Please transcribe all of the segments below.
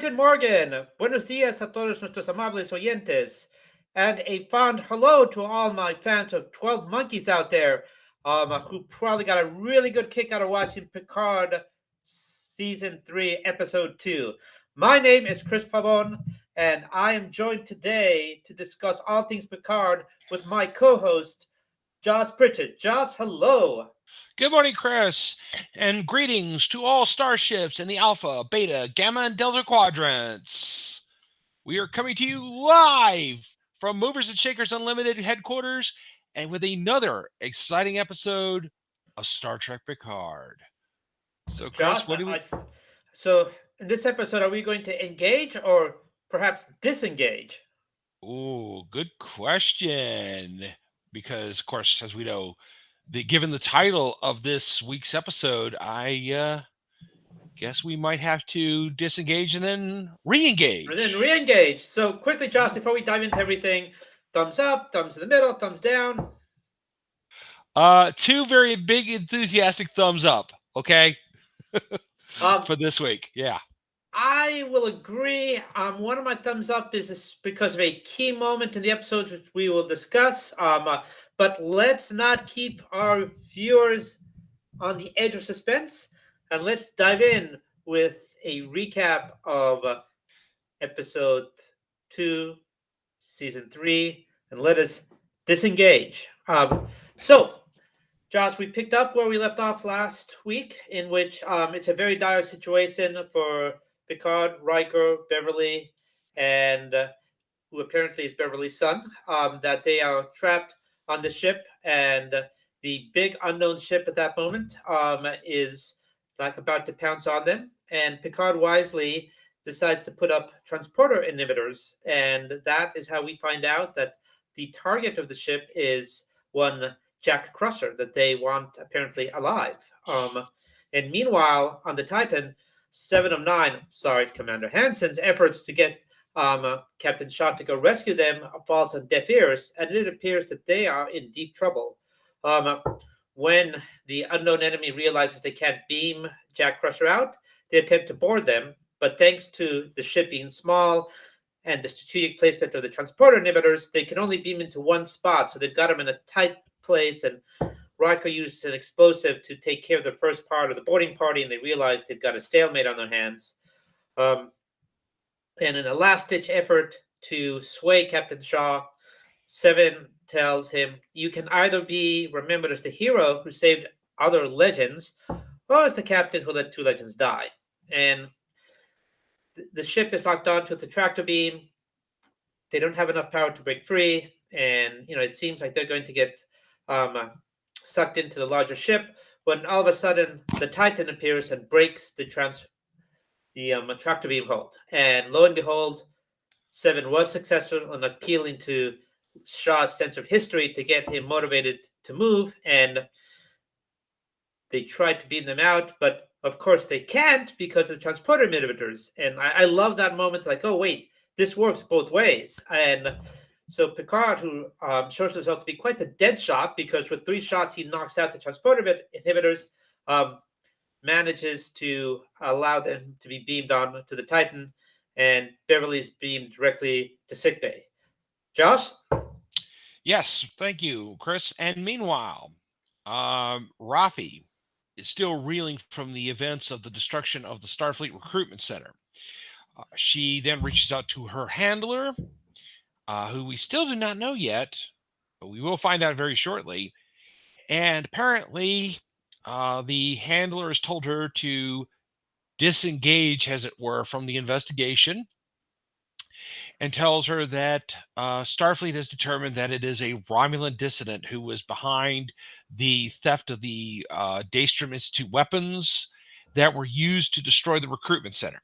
good morning. Buenos dias a todos nuestros amables oyentes. And a fond hello to all my fans of 12 Monkeys out there who probably got a really good kick out of watching Picard Season 3, Episode 2. My name is Chris Pabon, and I am joined today to discuss all things Picard with my co-host, Josh Pritchett. Josh, hello. Good morning, Chris, and greetings to all starships in the Alpha, Beta, Gamma, and Delta quadrants. We are coming to you live from Movers and Shakers Unlimited headquarters and with another exciting episode of Star Trek Picard. So, Chris, Josh, so in this episode, are we going to engage or perhaps disengage? Ooh, good question. Because, of course, as we know, given the title of this week's episode, I guess we might have to disengage and then And then re-engage. re-engage. So quickly, Josh, before we dive into everything, thumbs up, thumbs in the middle, thumbs down. Two very big enthusiastic thumbs up, okay? Um, For this week. Yeah. I will agree. One of my thumbs up is because of a key moment in the episode, which we will discuss. But let's not keep our viewers on the edge of suspense, and let's dive in with a recap of episode 2, season 3, and let us disengage. So, Josh, we picked up where we left off last week, in which it's a very dire situation for Picard, Riker, Beverly, and who apparently is Beverly's son, that they are trapped on the ship, and the big unknown ship at that moment is like about to pounce on them, and Picard wisely decides to put up transporter inhibitors, and that is how we find out that the target of the ship is one Jack Crusher that they want apparently alive. And meanwhile, on the Titan, 7 of 9, sorry, Commander Hansen's efforts to get Captain Shaw to go rescue them falls on deaf ears, and it appears that they are in deep trouble. Um, when the unknown enemy realizes they can't beam Jack Crusher out, they attempt to board them, but thanks to the ship being small and the strategic placement of the transporter inhibitors, they can only beam into one spot, so they've got them in a tight place, and Riker uses an explosive to take care of the first part of the boarding party, and they realize they've got a stalemate on their hands. Um, and in a last-ditch effort to sway Captain Shaw, Seven tells him, "You can either be remembered as the hero who saved other legends, or as the captain who let 2 legends die." And the ship is locked onto the tractor beam. They don't have enough power to break free, and it seems like they're going to get um, sucked into the larger ship. When all of a sudden the Titan appears and breaks the tractor beam hold, and lo and behold, Seven was successful in appealing to Shaw's sense of history to get him motivated to move, and they tried to beam them out, but of course they can't because of the transporter inhibitors. And I love that moment, like, oh wait, this works both ways. And so Picard, who shows himself to be quite a dead shot, because with 3 shots he knocks out the transporter inhibitors, um, manages to allow them to be beamed on to the Titan, and Beverly's beamed directly to sickbay. Josh? Yes, thank you, Chris. And meanwhile, Rafi is still reeling from the events of the destruction of the Starfleet Recruitment Center. She then reaches out to her handler, who we still do not know yet, but we will find out very shortly. And apparently, the handler has told her to disengage, as it were, from the investigation, and tells her that Starfleet has determined that it is a Romulan dissident who was behind the theft of the Daystrom Institute weapons that were used to destroy the recruitment center.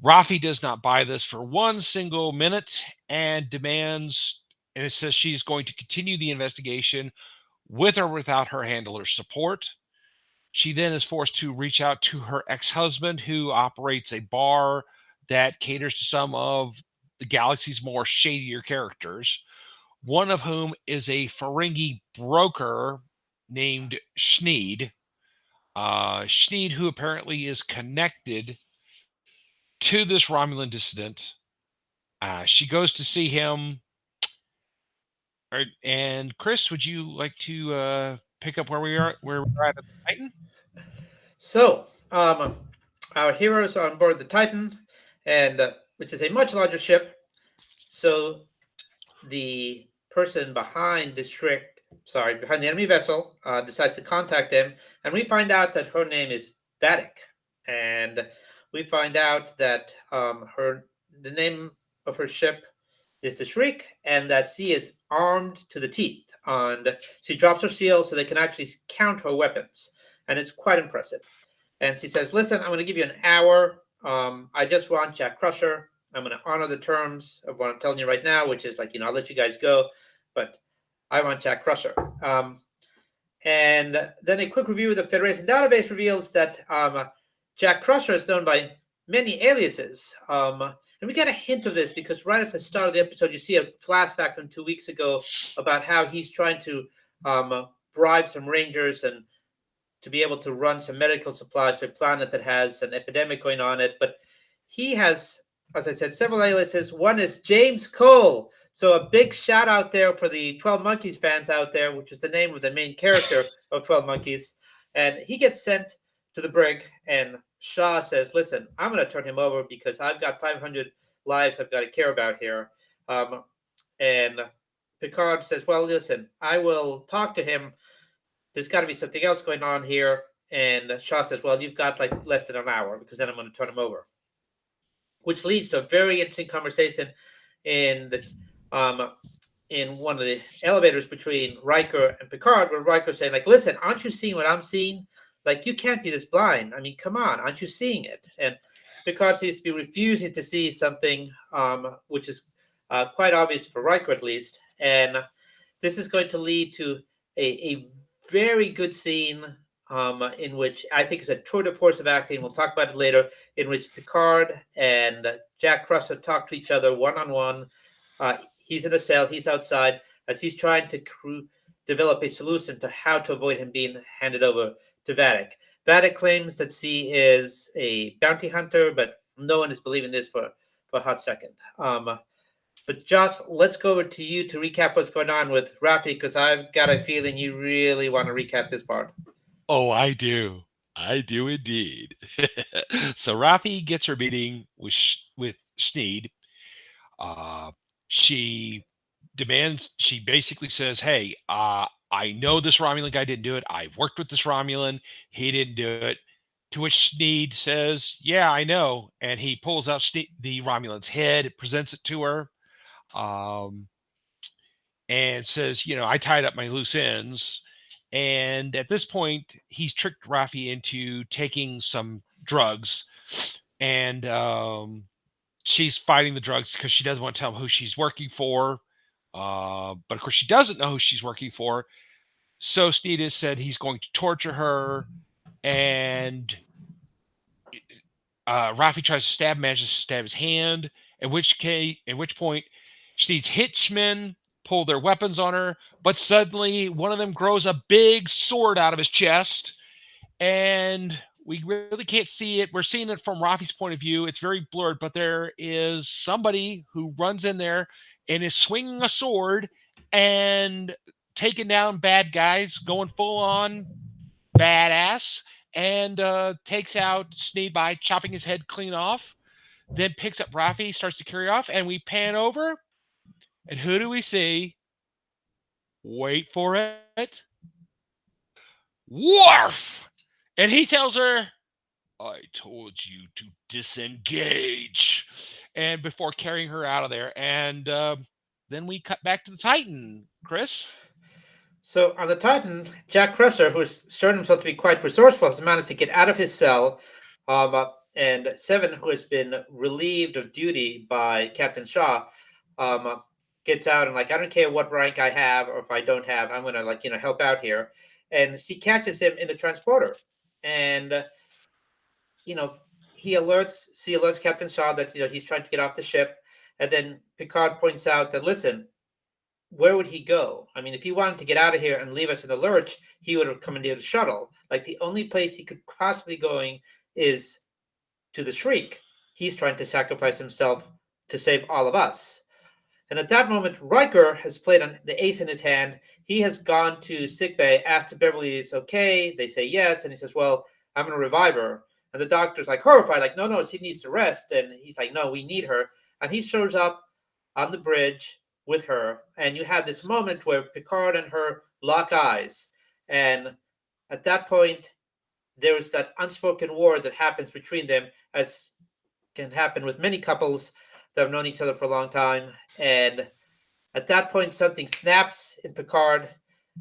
Rafi does not buy this for one single minute and demands, and it says she's going to continue the investigation with or without her handler's support. She then is forced to reach out to her ex-husband, who operates a bar that caters to some of the galaxy's more shadier characters, one of whom is a Ferengi broker named Schneed. Schneed, who apparently is connected to this Romulan dissident. She goes to see him. And Chris, would you like to pick up where we're at the Titan? So, our heroes are on board the Titan, and which is a much larger ship. So the person behind the enemy vessel, decides to contact them, and we find out that her name is Vatic, and we find out that the name of her ship is the Shriek, and that she is armed to the teeth. And she drops her seal so they can actually count her weapons, and it's quite impressive. And she says, "Listen, I'm going to give you an hour. I just want Jack Crusher. I'm going to honor the terms of what I'm telling you right now, which is like, I'll let you guys go, but I want Jack Crusher." And then a quick review of the Federation database reveals that Jack Crusher is known by many aliases. And we get a hint of this because right at the start of the episode, you see a flashback from 2 weeks ago about how he's trying to bribe some rangers and to be able to run some medical supplies to a planet that has an epidemic going on it. But he has, as I said, several aliases. One is James Cole. So a big shout out there for the 12 Monkeys fans out there, which is the name of the main character of 12 Monkeys. And he gets sent to the brig, and Shaw says, "Listen, I'm going to turn him over because I've got 500 lives I've got to care about here." And Picard says, "Well, listen, I will talk to him. There's got to be something else going on here." And Shaw says, "Well, you've got like less than an hour because then I'm going to turn him over," which leads to a very interesting conversation in the in one of the elevators between Riker and Picard, where Riker's saying, like, "Listen, aren't you seeing what I'm seeing? Like, you can't be this blind. I mean, come on, aren't you seeing it?" And Picard seems to be refusing to see something, which is quite obvious for Riker at least. And this is going to lead to a very good scene, in which I think is a tour de force of acting. We'll talk about it later, in which Picard and Jack Crusher talk to each other one on one. He's in a cell, he's outside, as he's trying to develop a solution to how to avoid him being handed over to Vatic. Vatic claims that she is a bounty hunter, but no one is believing this for a hot second. But Josh, let's go over to you to recap what's going on with Rafi, because I've got a feeling you really want to recap this part. Oh, I do. I do indeed. So Rafi gets her meeting with Sneed. Uh, she she basically says, "Hey, I know this Romulan guy didn't do it. I've worked with this Romulan. He didn't do it." To which Sneed says, "Yeah, I know." And he pulls out the Romulan's head, presents it to her, um, and says, "I tied up my loose ends." And at this point, he's tricked Rafi into taking some drugs. And she's fighting the drugs because she doesn't want to tell him who she's working for. But of course, she doesn't know who she's working for. So Sneed said he's going to torture her. And Rafi tries to manages to stab his hand. At which point, Sneed's hitchmen pull their weapons on her. But suddenly, one of them grows a big sword out of his chest. And we really can't see it. We're seeing it from Rafi's point of view. It's very blurred, but there is somebody who runs in there and is swinging a sword and taking down bad guys, going full on badass, and takes out Sneed by chopping his head clean off. Then picks up Rafi, starts to carry off, and we pan over. And who do we see? Wait for it. Worf! And he tells her, "I told you to disengage," and before carrying her out of there. And then we cut back to the Titan, Chris. So on the Titan, Jack Crusher, who's shown himself to be quite resourceful, has managed to get out of his cell. And Seven, who has been relieved of duty by Captain Shaw, gets out and, like, "I don't care what rank I have or if I don't have, I'm gonna, like, help out here." And she catches him in the transporter, and you know she alerts Captain Shaw that he's trying to get off the ship, and then Picard points out that, listen, where would he go? I mean, if he wanted to get out of here and leave us in the lurch, he would have commandeered a shuttle. Like, the only place he could possibly going is to the Shriek. he's trying to sacrifice himself to save all of us. And at that moment, Riker has played on the ace in his hand. He has gone to sickbay, asked if Beverly is okay. They say yes, and he says, "Well, I'm going to revive her." And the doctor's like horrified, like, "No, no, she needs to rest." And he's like, "No, we need her." And he shows up on the bridge with her, and you have this moment where Picard and her lock eyes, and at that point, there is that unspoken word that happens between them, as can happen with many couples that have known each other for a long time. And at that point, something snaps in Picard,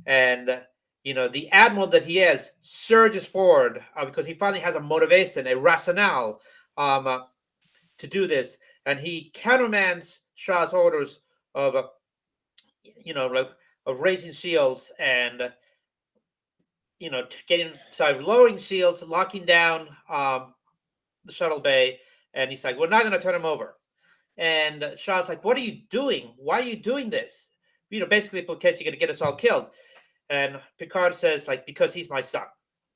and the admiral that he is surges forward because he finally has a motivation, a rationale, to do this, and he countermands Shah's orders of, like, of raising shields and lowering shields, locking down the shuttle bay, and he's like, "We're not going to turn him over." And Shah's like, "What are you doing? Why are you doing this? Basically because you're going to get us all killed." And Picard says, like, "Because he's my son."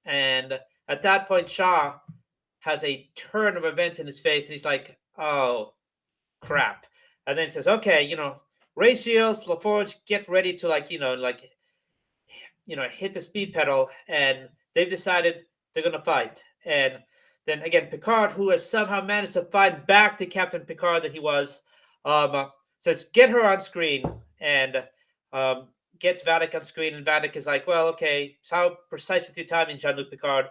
And at that point, Shah has a turn of events in his face, and he's like, "Oh, crap." And then he says, "Okay, Ray Shields, LaForge, get ready to, hit the speed pedal." And they've decided they're going to fight. And then again, Picard, who has somehow managed to find back the Captain Picard that he was, says, "Get her on screen," and gets Vadic on screen. And Vadic is like, "Well, okay, so how precise with your timing, Jean-Luc Picard?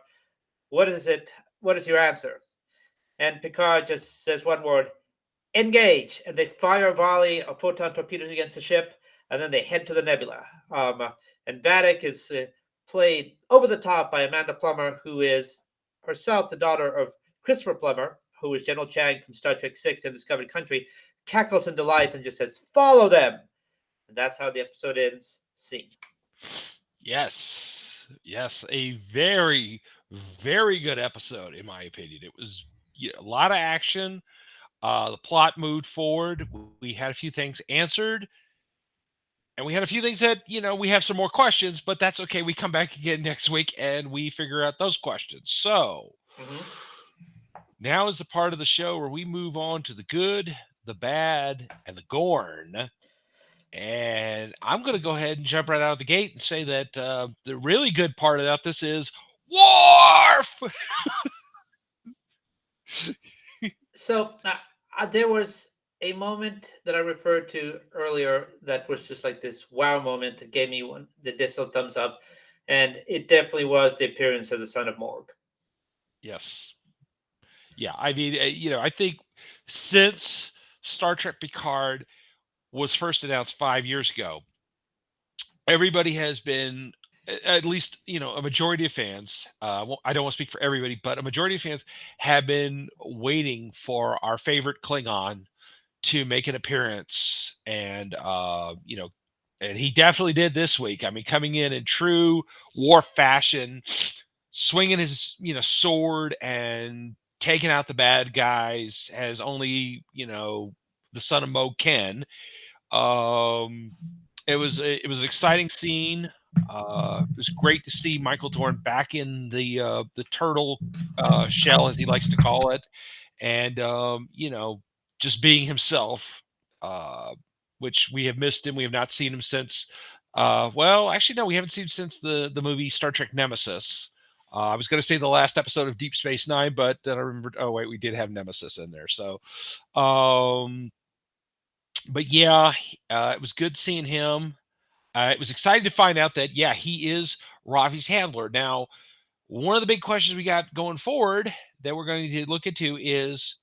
What is it? What is your answer?" And Picard just says one word: "Engage," and they fire a volley of photon torpedoes against the ship, and then they head to the nebula. And Vadic is played over the top by Amanda Plummer, who is herself the daughter of Christopher Plummer, who is General Chang from Star Trek VI and Discovered Country, cackles in delight and just says, "Follow them." And that's how the episode ends. Scene. Yes. Yes. A very, very good episode, in my opinion. It was a lot of action. The plot moved forward. We had a few things answered. And we had a few things that, we have some more questions, but that's okay. We come back again next week and we figure out those questions. So now is the part of the show where we move on to the good, the bad, and the GORN. And I'm going to go ahead and jump right out of the gate and say that the really good part about this is Worf! So there was a moment that I referred to earlier that was just like this wow moment that gave me the distal thumbs up, and it definitely was the appearance of the son of Morg. Yes. Yeah. I mean, I think since Star Trek Picard was first announced 5 years ago, everybody has been, at least a majority of fans, I don't want to speak for everybody, but a majority of fans have been waiting for our favorite Klingon to make an appearance. And and he definitely did this week. I mean, coming in true Worf fashion, swinging his sword and taking out the bad guys as only the son of Mo can. It was an exciting scene. It was great to see Michael Dorn back in the turtle shell, as he likes to call it, and just being himself, which we have missed him. We have not seen him since. Well, actually, no, we haven't seen him since the movie Star Trek Nemesis. I was going to say the last episode of Deep Space Nine, but then I remembered. Oh wait, we did have Nemesis in there. So, but yeah, it was good seeing him. It was exciting to find out that, yeah, he is Ravi's handler. Now, one of the big questions we got going forward that we're going to look into is,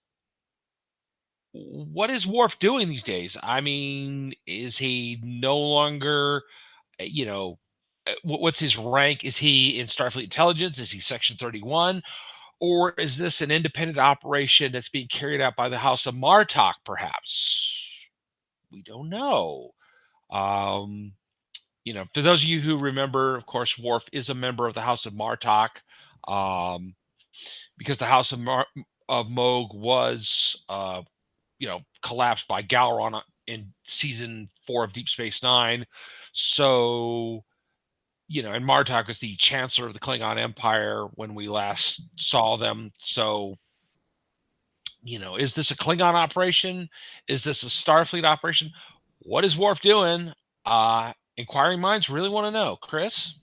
what is Worf doing these days? I mean, is he no longer, what's his rank? Is he in Starfleet Intelligence? Is he Section 31? Or is this an independent operation that's being carried out by the House of Martok, perhaps? We don't know. For those of you who remember, of course, Worf is a member of the House of Martok, because the House of Moog was, collapsed by Gowron in season 4 of Deep Space Nine. So, and Martok was the Chancellor of the Klingon Empire when we last saw them. So, Is this a Klingon operation? Is this a Starfleet operation? What is Worf doing? Inquiring minds really want to know. Chris?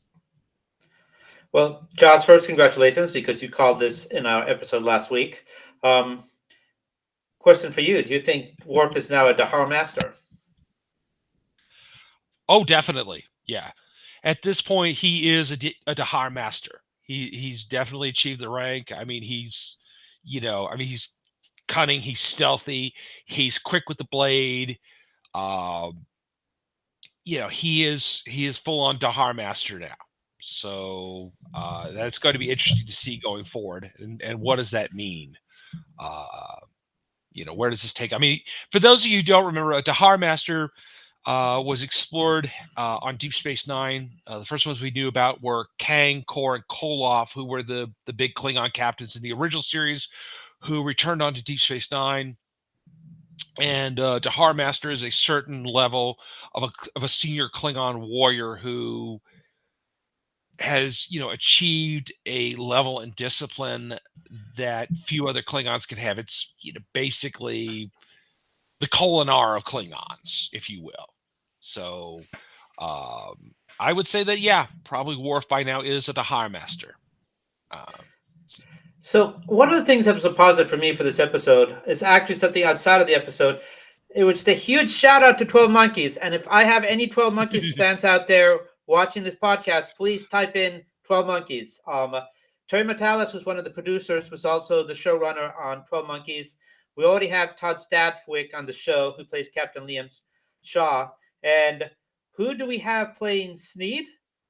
Well, Josh, first, congratulations because you called this in our episode last week. Um, Question for you: do you think Worf is now a Dahar master? Oh, definitely. Yeah. At this point, he is a Dahar master. He's definitely achieved the rank. I mean, he's cunning. He's stealthy. He's quick with the blade. Um, he is full on Dahar master now. So that's going to be interesting to see going forward. And what does that mean? Uh, where does this take? I mean, for those of you who don't remember, a Dahar master was explored on Deep Space Nine. The first ones we knew about were Kang, Kor, and Koloff, who were the big Klingon captains in the original series, who returned onto Deep Space Nine. And Dahar Master is a certain level of a senior Klingon warrior who has achieved a level and discipline that few other Klingons can have. It's basically the Kolinar of Klingons, if you will. So I would say that, yeah, probably Worf by now is a Dahar Master. So, one of the things that was a positive for me for this episode is actually something outside of the episode. It was the huge shout out to 12 Monkeys. And if I have any 12 Monkeys fans out there watching this podcast, please type in 12 Monkeys. Terry Matalas was one of the producers, was also the showrunner on 12 Monkeys. We already have Todd Stadwick on the show, who plays Captain Liam Shaw. And who do we have playing Sneed?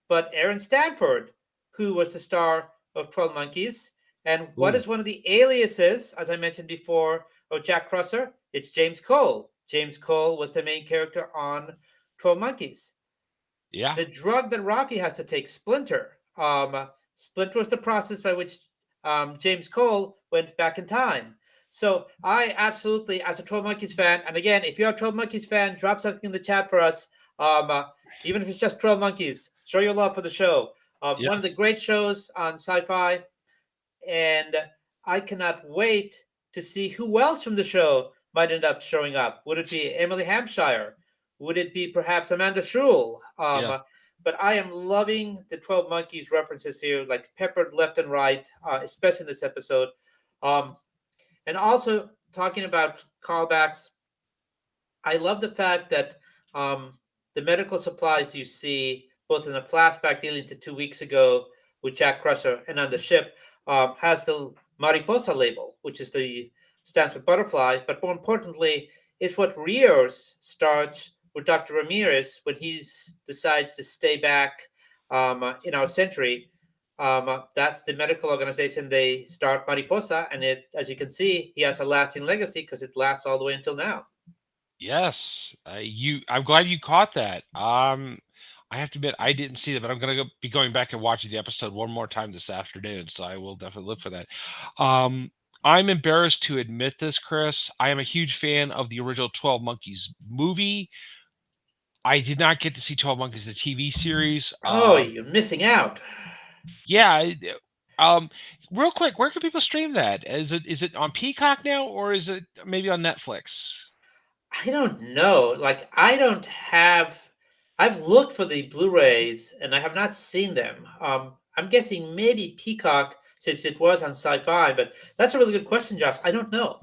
But Aaron Stanford, who was the star of 12 Monkeys. And what Ooh. is one of the aliases, as I mentioned before, of Jack Crusher? It's James Cole. James Cole was the main character on 12 Monkeys. Yeah. The drug that Rocky has to take, Splinter. Splinter was the process by which James Cole went back in time. So I absolutely, as a 12 Monkeys fan, and again, if you're a 12 Monkeys fan, drop something in the chat for us. Even if it's just 12 Monkeys, show your love for the show. Yeah. One of the great shows on Sci-Fi, and I cannot wait to see who else from the show might end up showing up. Would it be Emily Hampshire? Would it be perhaps Amanda Schruel? Yeah. But I am loving the 12 Monkeys references here, like peppered left and right, especially in this episode. And also talking about callbacks, I love the fact that the medical supplies you see both in the flashback dealing to 2 weeks ago with Jack Crusher and on the ship has the Mariposa label, which is the stands for butterfly, but more importantly, it's what Rios starts with Dr. Ramirez when he decides to stay back in our century. That's the medical organization they start Mariposa, and it, as you can see, he has a lasting legacy because it lasts all the way until now. Yes. I'm glad you caught that. I have to admit I didn't see that, but I'm gonna be going back and watching the episode one more time this afternoon, so I will definitely look for that. I'm embarrassed to admit this, Chris. I am a huge fan of the original 12 Monkeys movie. I did not get to see 12 Monkeys, the TV series. Oh, you're missing out. Yeah. Real quick, where can people stream that? Is it on Peacock now, or is it maybe on Netflix? I don't know. Like, I don't have. I've looked for the Blu-rays and I have not seen them. I'm guessing maybe Peacock since it was on Sci-Fi, but that's a really good question, Josh. I don't know.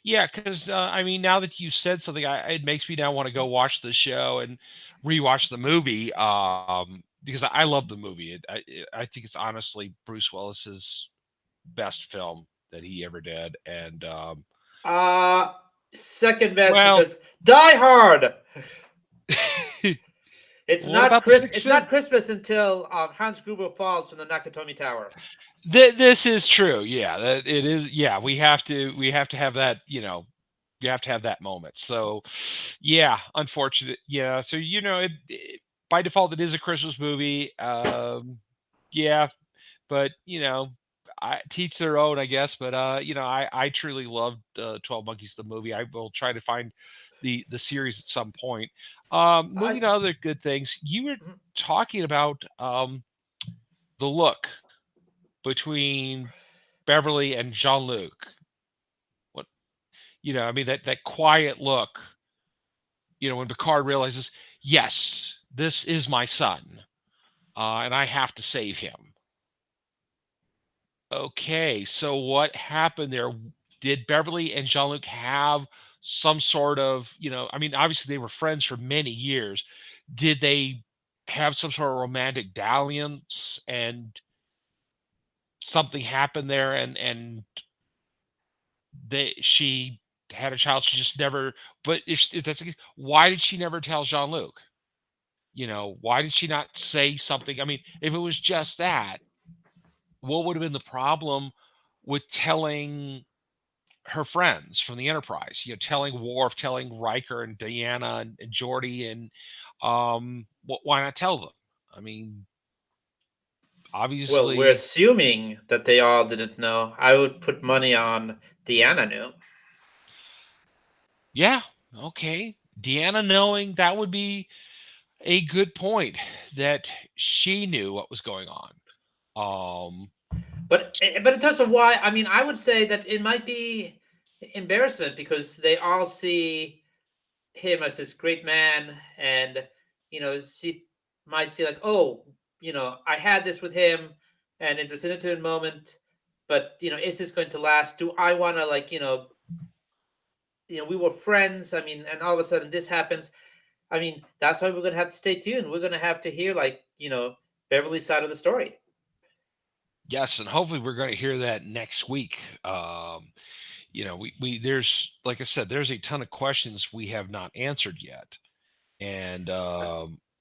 Yeah, because I mean, now that you said something, it makes me now want to go watch the show and rewatch the movie. Because I love the movie. I think it's honestly Bruce Willis's best film that he ever did. And Uh Second best well, because Die Hard. It's what not about the Chris. Sixth It's Sense? not Christmas until Hans Gruber falls from the Nakatomi Tower. This is true. Yeah, that it is. Yeah, we have to have that. You have to have that moment. So, yeah, unfortunate. Yeah, so by default it is a Christmas movie. Yeah, but I teach their own, I guess. But I truly loved 12 Monkeys the movie. I will try to find the series at some point. Moving I to other good things, you were mhm. talking about the look between Beverly and Jean-Luc. I mean, that quiet look, when Picard realizes, yes, this is my son, and I have to save him. Okay, so what happened there? Did Beverly and Jean-Luc have some sort of, I mean, obviously they were friends for many years. Did they have some sort of romantic dalliance and something happened there, and she had a child, she just never, but if that's the case, why did she never tell Jean-Luc? Why did she not say something? I mean, if it was just that, what would have been the problem with telling her friends from the Enterprise, telling Worf, telling Riker and Diana and Geordi, and why not tell them? I mean, Well, we're obviously, assuming that they all didn't know. I would put money on Deanna knew. yeah, okay. Deanna knowing, that would be a good point, that she knew what was going on. But in terms of why, I mean, I would say that it might be embarrassment because they all see him as this great man, and see might see like, oh, I had this with him, and it was an intimate moment, but is this going to last? Do I want to like we were friends. I mean, and all of a sudden this happens. I mean, that's why we're gonna have to stay tuned. We're gonna have to hear like Beverly's side of the story. yes, and hopefully we're going to hear that next week. We there's, like I said, there's a ton of questions we have not answered yet, and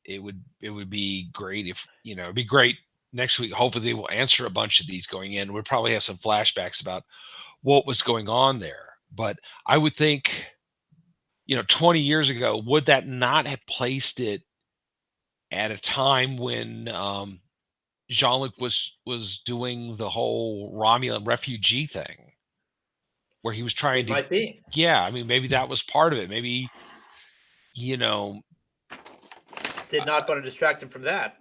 it would be great if, it'd be great next week. Hopefully they will answer a bunch of these going in. We'll probably have some flashbacks about what was going on there. But I would think, 20 years ago, would that not have placed it at a time when Jean-Luc was doing the whole Romulan refugee thing, where he was trying It to, might be. yeah, I mean, maybe that was part of it. Maybe, you know, Did not want to distract him from that.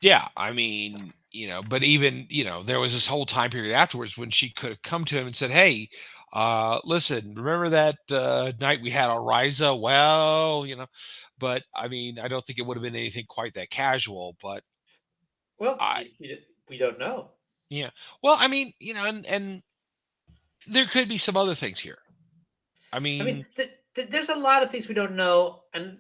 yeah, I mean, but even, there was this whole time period afterwards when she could have come to him and said, "Hey, listen, remember that night we had on Riza? Well, but I mean, I don't think it would have been anything quite that casual, but Well, I, we don't know. yeah, well, I mean, and there could be some other things here. I I mean, mean, there's a lot of things we don't know, and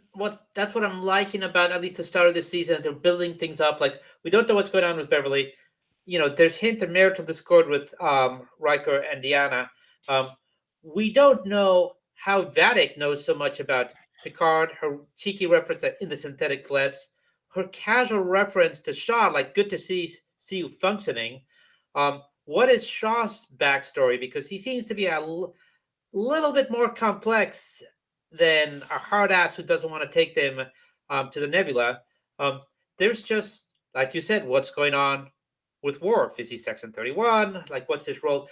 that's what I'm liking about at least the start of this season. They're building things up. Like we don't know what's going on with Beverly. There's hint of marital discord with Riker and Deanna. Um, we don't know how Vatic knows so much about Picard. Her cheeky reference in the synthetic flesh, her casual reference to Shaw, like "good to see you functioning." What is Shaw's backstory? Because he seems to be a little bit more complex than a hard ass who doesn't want to take them to the nebula. Um, there's just, like you said, what's going on with Worf? Is he Section 31? Like, what's his role?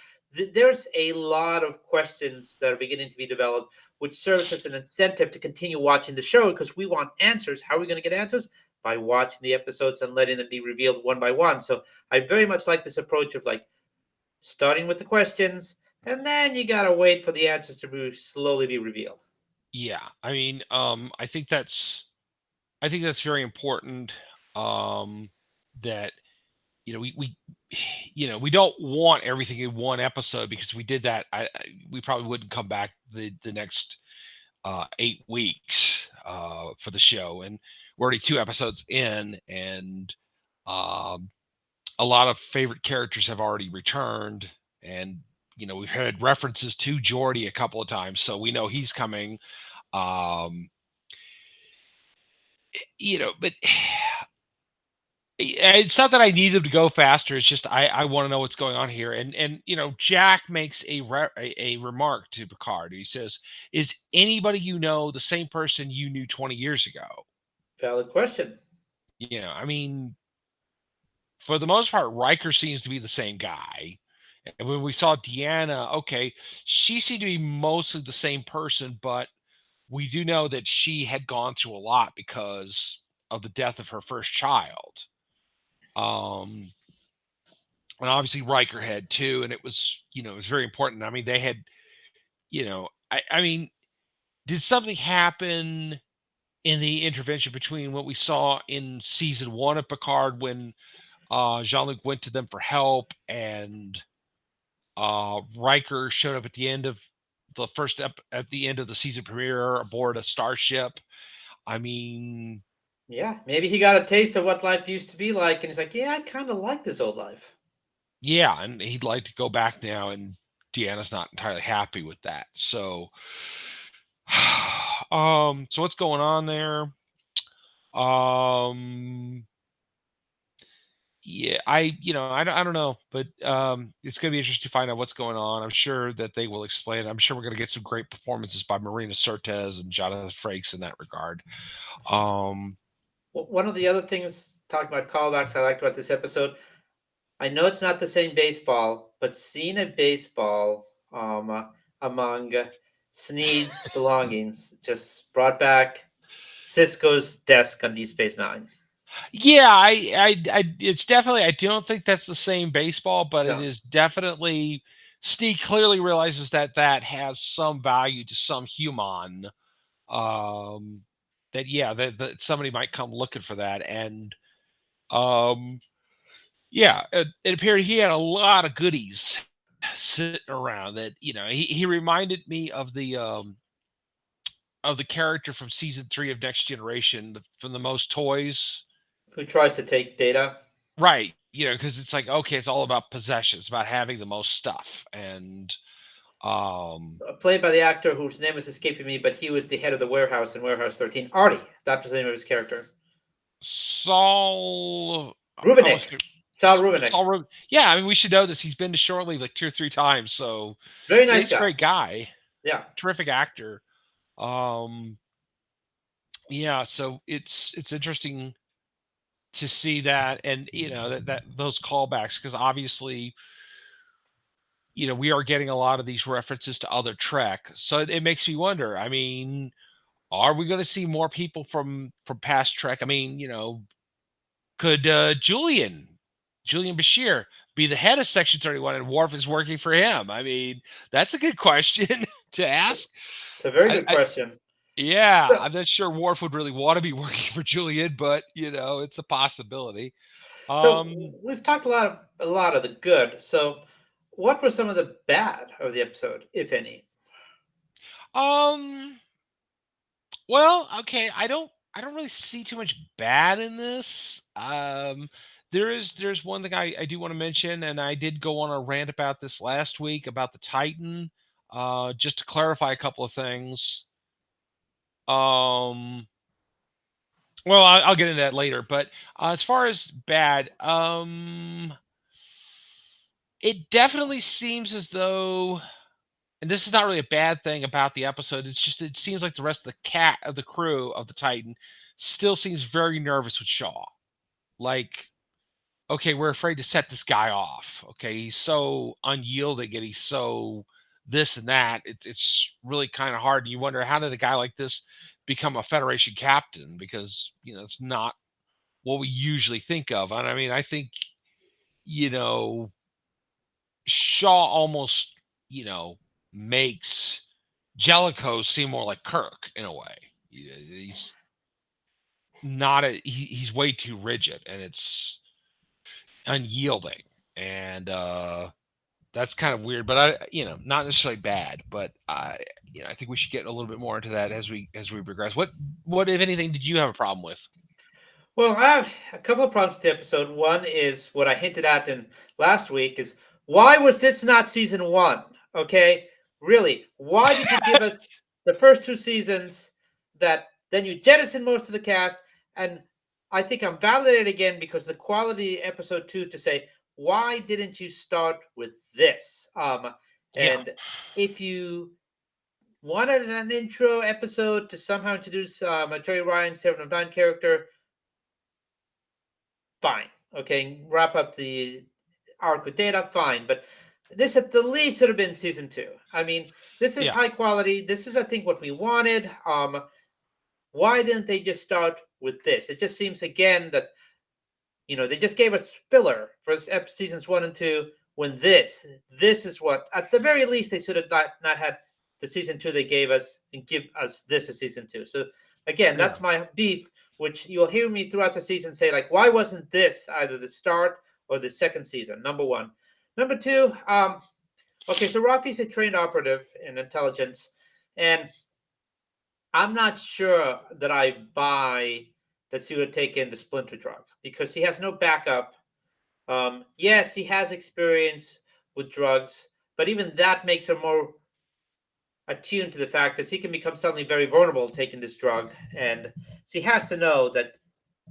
There's a lot of questions that are beginning to be developed, which serves as an incentive to continue watching the show because we want answers. How are we going to get answers? By watching the episodes and letting them be revealed one by one. So I very much like this approach of like starting with the questions, and then you gotta wait for the answers to slowly be revealed. yeah, I mean, I think that's very important. Um, that we we don't want everything in one episode, because if we did that, we probably wouldn't come back the next 8 weeks for the show, and we're already 2 episodes in, and um, a lot of favorite characters have already returned, and we've had references to Geordi a couple of times, so we know he's coming. Um, but it's not that I need them to go faster. It's just I want to know what's going on here. And Jack makes a remark to Picard. He says, "Is anybody the same person you knew 20 years ago?" Valid question. I mean, for the most part, Riker seems to be the same guy. And when we saw Deanna, okay, she seemed to be mostly the same person, but we do know that she had gone through a lot because of the death of her first child. Um, and obviously Riker had too, and it was very important. I mean, they had, I mean, did something happen in the intervention between what we saw in season 1 of Picard when Jean-Luc went to them for help, and Riker showed up at the end of the at the end of the season premiere aboard a starship? I mean, Yeah, maybe he got a taste of what life used to be like, and he's like, "Yeah, I kind of like this old life." yeah, and he'd like to go back now, and Deanna's not entirely happy with that. So, so what's going on there? Um, yeah, I don't know, but it's gonna be interesting to find out what's going on. I'm sure that they will explain. I'm sure we're gonna get some great performances by Marina Sirtis and Jonathan Frakes in that regard. Um, One of the other things, talking about callbacks, I liked about this episode, I know it's not the same baseball, but seeing a baseball among Sneed's belongings just brought back Cisco's desk on Deep Space Nine. yeah, it's definitely. I don't think that's the same baseball, but it No, is definitely. Steve clearly realizes that that has some value to some human. Um, that yeah, that somebody might come looking for that, and um, yeah, it appeared he had a lot of goodies sitting around. That he reminded me of the character from season 3 of Next Generation from the most toys. who tries to take data? Right. Because it's like, okay, it's all about possessions, about having the most stuff. And um Played by the actor whose name is escaping me, but he was the head of the warehouse in Warehouse 13. Artie, that was the name of his character. Saul I Rubinek. almost Sal Rubinek. Saul yeah, I mean we should know this. He's been to shore leave like 2 or 3 times. So Very yeah, nice he's a guy. great guy, Yeah. terrific actor. Um yeah, so it's interesting to see that, and that those callbacks, because obviously we are getting a lot of these references to other Trek. So it makes me wonder. I mean, are we going to see more people from past Trek? I mean, could Julian Bashir be the head of Section 31 and Worf is working for him? I mean, that's a good question to ask. It's a very I, good I question. yeah, So, I'm not sure Worf would really want to be working for Julian, but it's a possibility. so Um, we've talked a lot of the good. So, what were some of the bad of the episode, if any? um, Well, okay, I don't really see too much bad in this. There's one thing I do want to mention, and I did go on a rant about this last week about the Titan. Just to clarify a couple of things. Um, well, I'll get into that later. But as far as bad, it definitely seems as though, and this is not really a bad thing about the episode. It's just it seems like the rest of the crew of the Titan still seems very nervous with Shaw. Like, okay, we're afraid to set this guy off. Okay, he's so unyielding and he's so this and that. It's really kind of hard. And you wonder, how did a guy like this become a Federation captain? Because it's not what we usually think of. And I mean, I think you know Shaw almost makes Jellicoe seem more like Kirk in a way. He's not he's way too rigid, and it's unyielding, and that's kind of weird, but not necessarily bad, but I think we should get a little bit more into that as we progress. What if anything did you have a problem with? Well, I have a couple of problems with the episode. One is what I hinted at in last week is why was this not season one? Okay, really, why did you give us the first two seasons that then you jettison most of the cast? And I think I'm validated again because the quality episode two to say why didn't you start with this? Yeah, And if you wanted an intro episode to somehow introduce a Jerry Ryan 7 of 9 character, fine. Okay, wrap up the arc with Data, fine. But this at the least should have been season two. I mean, this is yeah, high quality. This is, I think, what we wanted. Why didn't they just start with this? It just seems again that they just gave us filler for seasons 1 and 2. When this is what, at the very least, they should have not had. the season 2 they gave us and give us this as season 2. So again, Yeah. that's my beef, which you'll hear me throughout the season say, like, why wasn't this either the start or the second season? Number one. Number two, okay, so Rafi's a trained operative in intelligence, and I'm not sure that I buy that he would take in the splinter drug because he has no backup. Yes, he has experience with drugs, but even that makes him more attuned to the fact that he can become suddenly very vulnerable taking this drug. And so he has to know that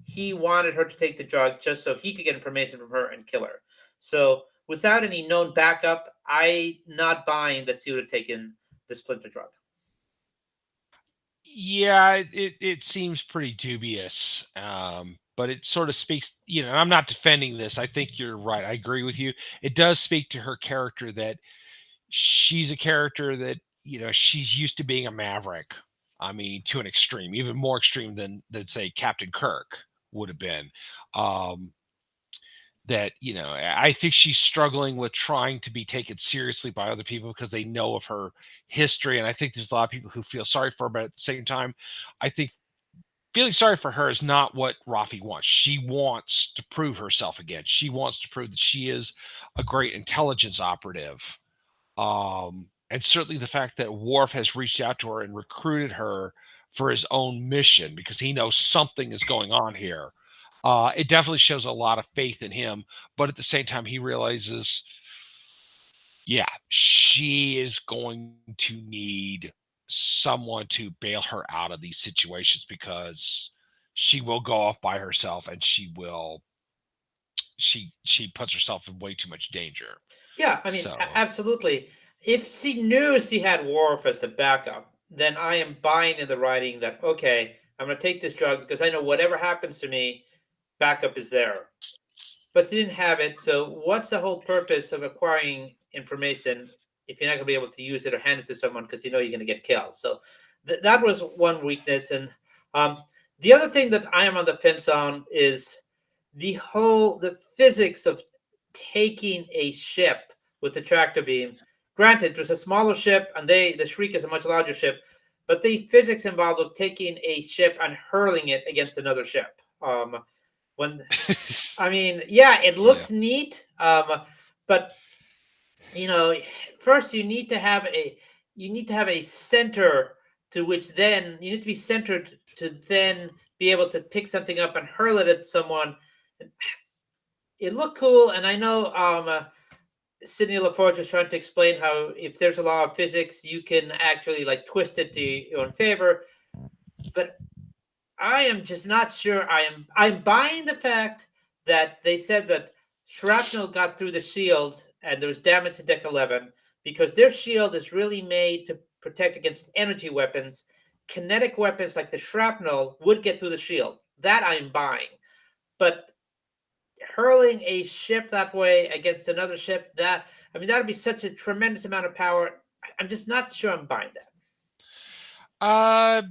he wanted her to take the drug just so he could get information from her and kill her. So without any known backup, I'm not buying that she would have taken the splinter drug. Yeah, it seems pretty dubious. But it sort of speaks, I'm not defending this. I think you're right. I agree with you. It does speak to her character that she's a character that, she's used to being a maverick. I mean, to an extreme, even more extreme than say Captain Kirk would have been. Um, that I think she's struggling with trying to be taken seriously by other people because they know of her history, and I think there's a lot of people who feel sorry for her, but at the same time I think feeling sorry for her is not what Rafi wants. She wants to prove herself again. She wants to prove that she is a great intelligence operative. And certainly the fact that Worf has reached out to her and recruited her for his own mission because he knows something is going on here. It definitely shows a lot of faith in him, but at the same time, he realizes, yeah, she is going to need someone to bail her out of these situations because she will go off by herself and she puts herself in way too much danger. Yeah, I mean, So absolutely. If she knew she had Worf as the backup, then I am buying in the writing that, okay, I'm going to take this drug because I know whatever happens to me, backup is there. But she didn't have it, so what's the whole purpose of acquiring information if you're not going to be able to use it or hand it to someone because you know you're going to get killed? So that was one weakness. And um, the other thing that I am on the fence on is the physics of taking a ship with the tractor beam. Granted, it was a smaller ship, and the Shriek is a much larger ship, but the physics involved of taking a ship and hurling it against another ship. When I mean, yeah, it yeah. looks neat, but you know, first you need to have a center to which then you need to be centered to then be able to pick something up and hurl it at someone. It looked cool, and I know Sidney LaForge was trying to explain how if there's a law of physics, you can actually like twist it to your own favor. But I am just not sure. I'm buying the fact that they said that shrapnel got through the shield and there was damage to Deck 11 because their shield is really made to protect against energy weapons. Kinetic weapons like the shrapnel would get through the shield. That I'm buying. But hurling a ship that way against another ship, that I mean, that would be such a tremendous amount of power. I'm just not sure I'm buying that. Uh,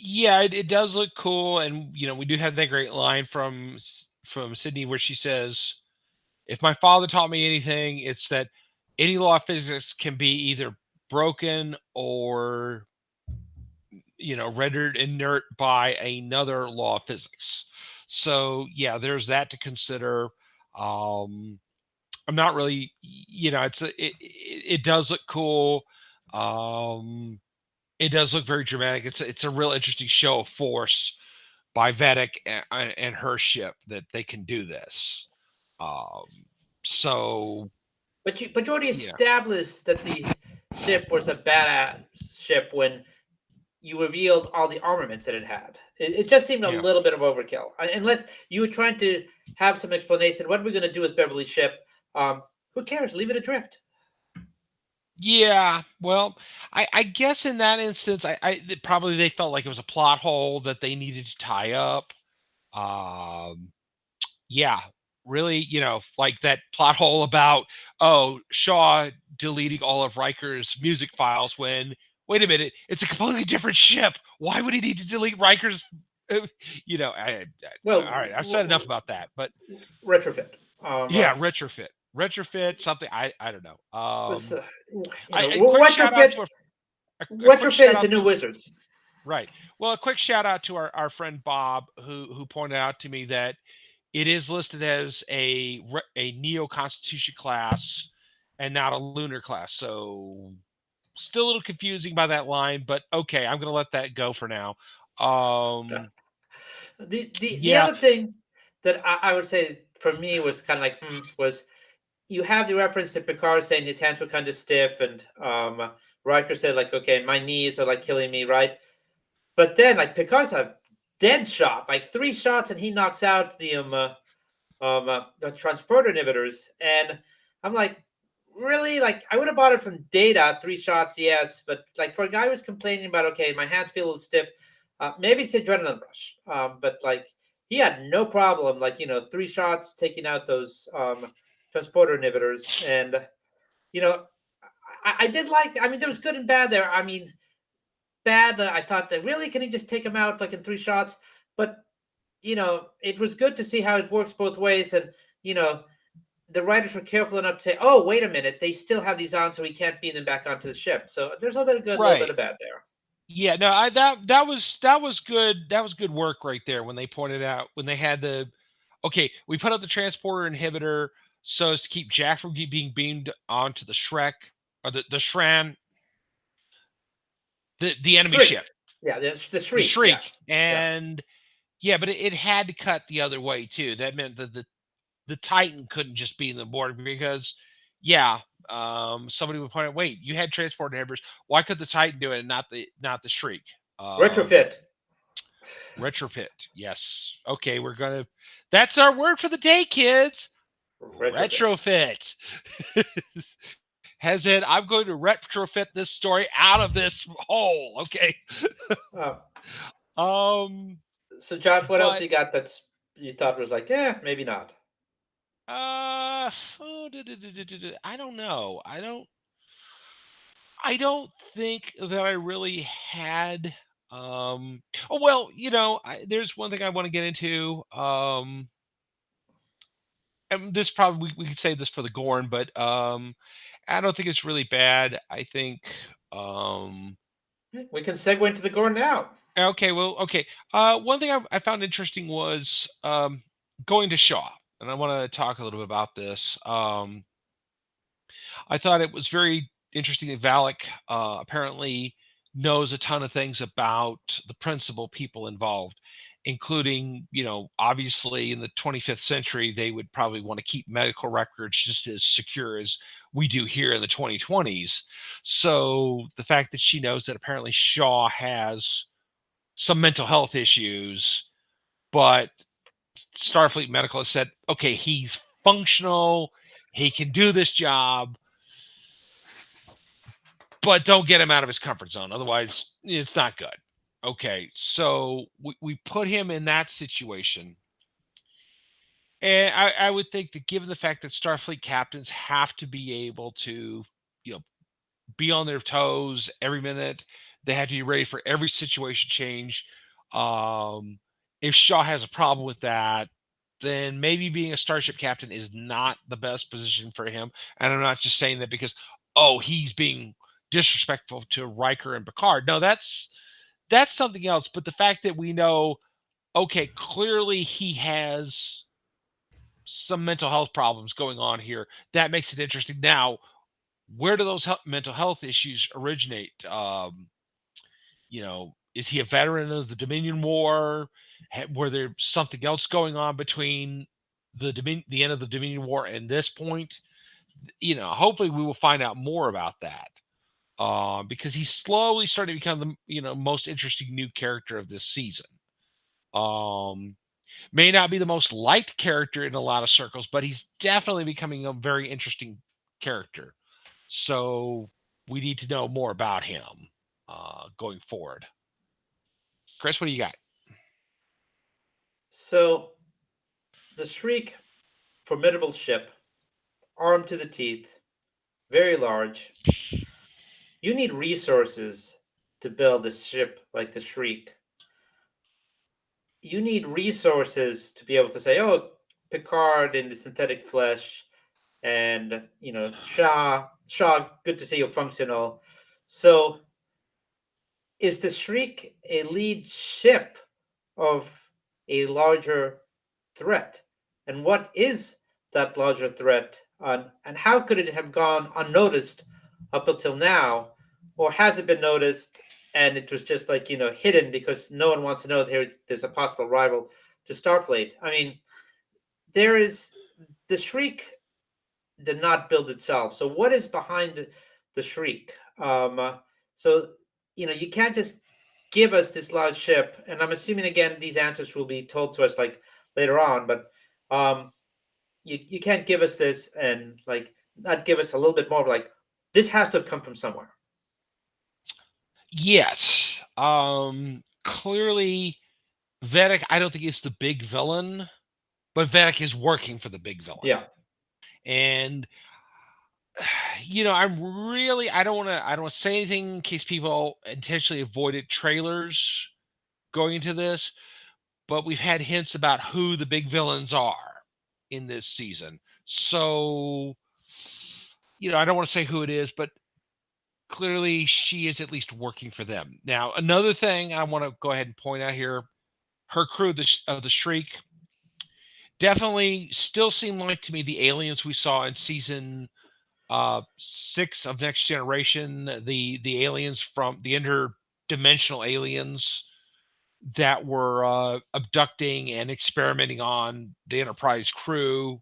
yeah, it does look cool, and we do have that great line from Sydney where she says, "If my father taught me anything, it's that any law of physics can be either broken or rendered inert by another law of physics." So yeah, there's that to consider. Um, I'm not really, it does look cool. Um, it does look very dramatic. It's a real interesting show of force by Vedic and her ship that they can do this. Um, so But you already yeah, established that the ship was a badass ship when you revealed all the armaments that it had. It just seemed a yeah, little bit of overkill. Unless you were trying to have some explanation. What are we going to do with Beverly's ship? Who cares? Leave it adrift. yeah. Well, I guess in that instance, probably they felt like it was a plot hole that they needed to tie up. Um, yeah, really, like that plot hole about, oh, Shaw deleting all of Riker's music files when, wait a minute, it's a completely different ship. Why would he need to delete Riker's? All right, I've said enough Well, about that, but retrofit. yeah, retrofit, something. I don't know. Was I quick shout out retrofit. to a a quick Retrofit shout is the out new Wizards. Right. Well, a quick shout out to our friend Bob, who pointed out to me that it is listed as a Neo Constitution class and not a lunar class. So still a little confusing by that line, but okay, I'm gonna let that go for now. Um, The yeah, other thing that I would say for me was kind of like was you have the reference to Picard saying his hands were kind of stiff, and Riker said like, okay, my knees are like killing me, right? But then like Picard's a dead shot, like 3 shots, and he knocks out the transporter inhibitors, and I'm like, really? Like I would have bought it from Data, 3 shots, yes, but like for a guy who's complaining about, okay, my hands feel a little stiff, maybe it's adrenaline rush, but like he had no problem, like 3 shots taking out those transporter inhibitors, and you know, I did like. I mean, there was good and bad there. I mean, bad. I thought that really can he just take him out like in 3 shots, but it was good to see how it works both ways, and you know the writers were careful enough to say, "Oh, wait a minute, they still have these on, so we can't beam them back onto the ship." So there's a little bit of good, a little bit right. of bad there. Yeah, no, that was good. That was good work right there when they pointed out when they had the okay, we put out the transporter inhibitor so as to keep Jack from being beamed onto the Shrek or the Shran, the enemy Shriek, ship, yeah, the the shriek, yeah, Shriek, yeah. and yeah, but it had to cut the other way too. That meant that the Titan couldn't just be in the board because, yeah, somebody would point out, wait, you had transport inhibitors. Why could the Titan do it and not the Shriek? Um, Retrofit, Retrofit. Yes. Okay, we're gonna. That's our word for the day, kids. retrofit. Retrofit. Has it? I'm going to retrofit this story out of this hole. Okay. Uh, Um. so, Josh, what else But you got that's you thought was like, yeah, maybe not? oh, I don't know. I don't think that I really had. Oh well, there's one thing I want to get into. And this probably we could save this for the Gorn, but I don't think it's really bad. I think um We can segue into the gore now. okay, well, okay. One thing I found interesting was going to Shaw, and I want to talk a little bit about this. I thought it was very interesting that Valak apparently knows a ton of things about the principal people involved, including, obviously in the 25th century, they would probably want to keep medical records just as secure as we do here in the 2020s. So the fact that she knows that apparently Shaw has some mental health issues, but Starfleet Medical has said, okay, he's functional, he can do this job, but don't get him out of his comfort zone. Otherwise, it's not good. Okay, so we put him in that situation. And I would think that given the fact that Starfleet captains have to be able to, be on their toes every minute, they have to be ready for every situation change. Um, if Shaw has a problem with that, then maybe being a starship captain is not the best position for him. And I'm not just saying that because, oh, he's being disrespectful to Riker and Picard. No, that's something else. But the fact that we know, okay, clearly he has some mental health problems going on here, that makes it interesting. Now, where do those mental health issues originate? Is he a veteran of the Dominion War? Were there something else going on between the end of the Dominion War and this point? Hopefully we will find out more about that. Because he's slowly starting to become the most interesting new character of this season. Um, may not be the most liked character in a lot of circles, but he's definitely becoming a very interesting character. So we need to know more about him going forward. Chris, what do you got? So the Shriek, formidable ship, armed to the teeth, very large. You need resources to build a ship like the Shriek. You need resources to be able to say, "Oh, Picard in the synthetic flesh," and Shaw, good to see you functional. So is the Shriek a lead ship of a larger threat? And what is that larger threat? And how could it have gone unnoticed up until now? Or has it been noticed and it was just like, hidden because no one wants to know there's a possible rival to Starfleet? I mean, there is the Shriek did not build itself. So what is behind the Shriek? So you can't just give us this large ship, and I'm assuming again these answers will be told to us like later on, but um, you can't give us this and like not give us a little bit more of like this has to have come from somewhere. Yes. Clearly, Vedic, I don't think is the big villain, but Vedic is working for the big villain. Yeah. And I don't want to say anything in case people intentionally avoided trailers going into this, but we've had hints about who the big villains are in this season. So, I don't want to say who it is, but clearly she is at least working for them. Now, another thing I want to go ahead and point out here, her crew of the Shriek definitely still seem like to me the aliens we saw in season 6 of Next Generation, the aliens from the interdimensional aliens that were abducting and experimenting on the Enterprise crew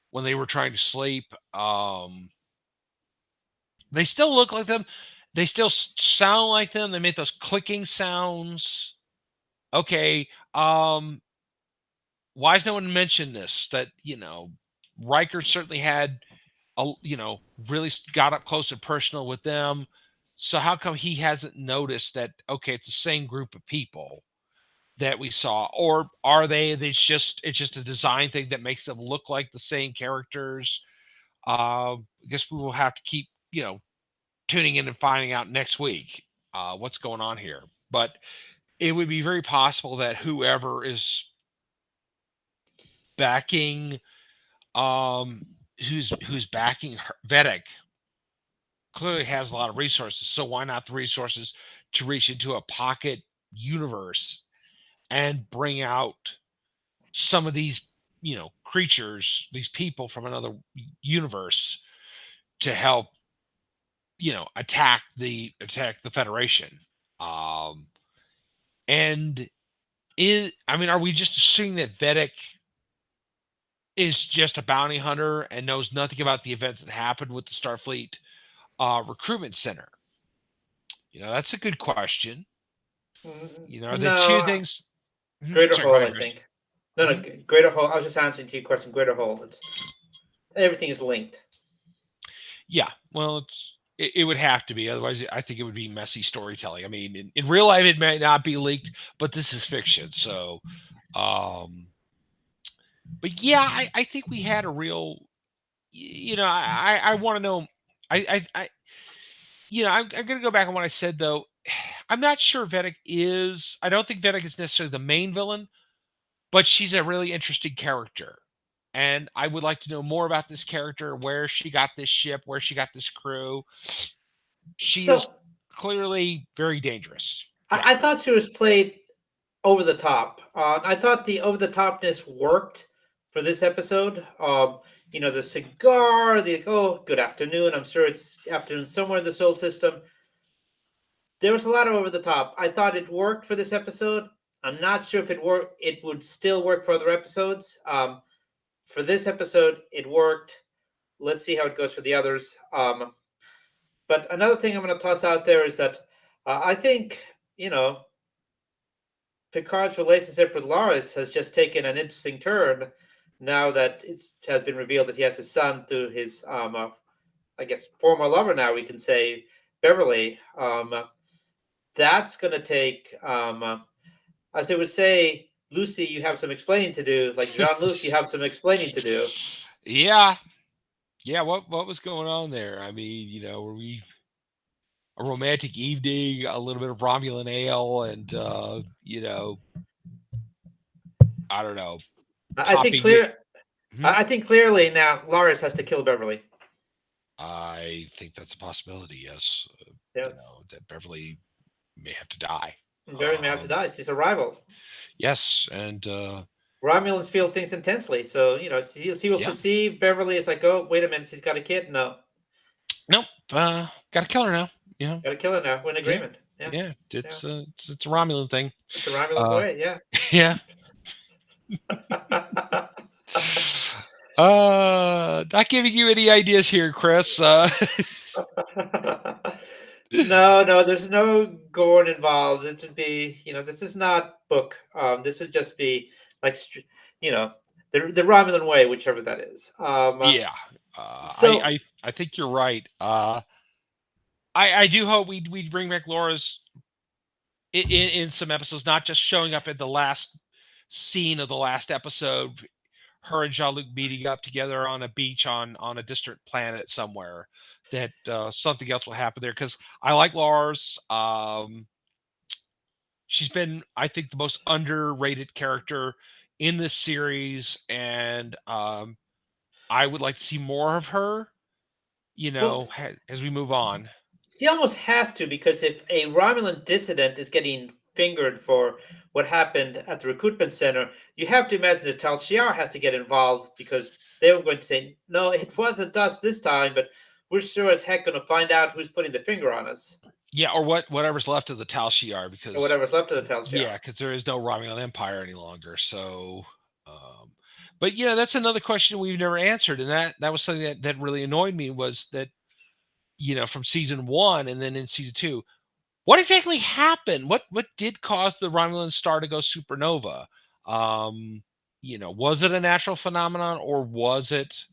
when they were trying to sleep. They still look like them. They still sound like them. They make those clicking sounds. Okay. Why has no one mentioned this? That, Riker certainly had, really got up close and personal with them. So how come he hasn't noticed that, okay, it's the same group of people that we saw? Or are they, it's just a design thing that makes them look like the same characters? I guess we will have to keep, tuning in and finding out next week what's going on here. But it would be very possible that whoever is backing, who's backing Vedic, clearly has a lot of resources. So why not the resources to reach into a pocket universe and bring out some of these, creatures, these people from another universe to help, attack the Federation. And are we just assuming that Vedic is just a bounty hunter and knows nothing about the events that happened with the Starfleet recruitment center? That's a good question. The two No, things. greater Sorry, go whole, ahead, I Chris. think. No, Mhm. greater whole. I was just answering to your question. Greater whole. It's everything is linked. Yeah, well, it would have to be. Otherwise, I think it would be messy storytelling. I mean, in real life, it may not be leaked, but this is fiction. So, but yeah, I think we had a real, I want to know. I'm going to go back on what I said though. I'm not sure Vedic is. I don't think Vedic is necessarily the main villain, but she's a really interesting character. And I would like to know more about this character, where she got this ship, where she got this crew. She is So clearly very dangerous. Yeah. I thought she was played over the top. I thought the over the topness worked for this episode. The cigar, the oh, good afternoon. I'm sure it's afternoon somewhere in the solar system. There was a lot of over the top. I thought it worked for this episode. I'm not sure if it would still work for other episodes. For this episode, it worked. Let's see how it goes for the others. But another thing I'm going to toss out there is that I think Picard's relationship with Loris has just taken an interesting turn now that it has been revealed that he has a son through his, I guess, former lover. Now we can say Beverly. That's going to take, as they would say, Lucy, you have some explaining to do. Like Jean Luc, you have some explaining to do. Yeah. Yeah. What was going on there? I mean, were we a romantic evening, a little bit of Romulan ale, and I don't know, I think popping it. clear. I think clearly now Loris has to kill Beverly. I think that's a possibility. Yes. Yes. That Beverly may have to die. Barry may have to die. He's a rival. Yes, and Romulans feel things intensely, so he will yeah, perceive Beverly as like, oh, wait a minute, she's got a kid. No, nope, gotta kill her now. You know, got to kill her now. We're in yeah, agreement. Yeah, yeah, yeah. it's a Romulan thing. It's the Romulans Uh, way. Yeah. yeah. Not giving you any ideas here, Chris. No, no, there's no Gorn involved. It would be, this is not book. This would just be like, you know, the Romulan way, whichever that is. Yeah, So I think you're right. I do hope we bring back Laura's in some episodes, not just showing up at the last scene of the last episode, her and Jean-Luc meeting up together on a beach on a distant planet somewhere. That something else will happen there, because I like Lars. She's been, I think, the most underrated character in this series, and I would like to see more of her. well, As we move on. she almost has to, because if a Romulan dissident is getting fingered for what happened at the recruitment center, you have to imagine that Tal Shiar has to get involved, because they're going to say, no, it wasn't us this time, but we're sure as heck going to find out who's putting the finger on us. Yeah, or whatever's left of the Tal Shiar, because Or whatever's left of the Tal Shiar. yeah, because there is no Romulan Empire any longer. So, but that's another question we've never answered, and that was something that really annoyed me, was that from season 1 and then in season 2, what exactly happened? What did cause the Romulan star to go supernova? Was it a natural phenomenon, or was it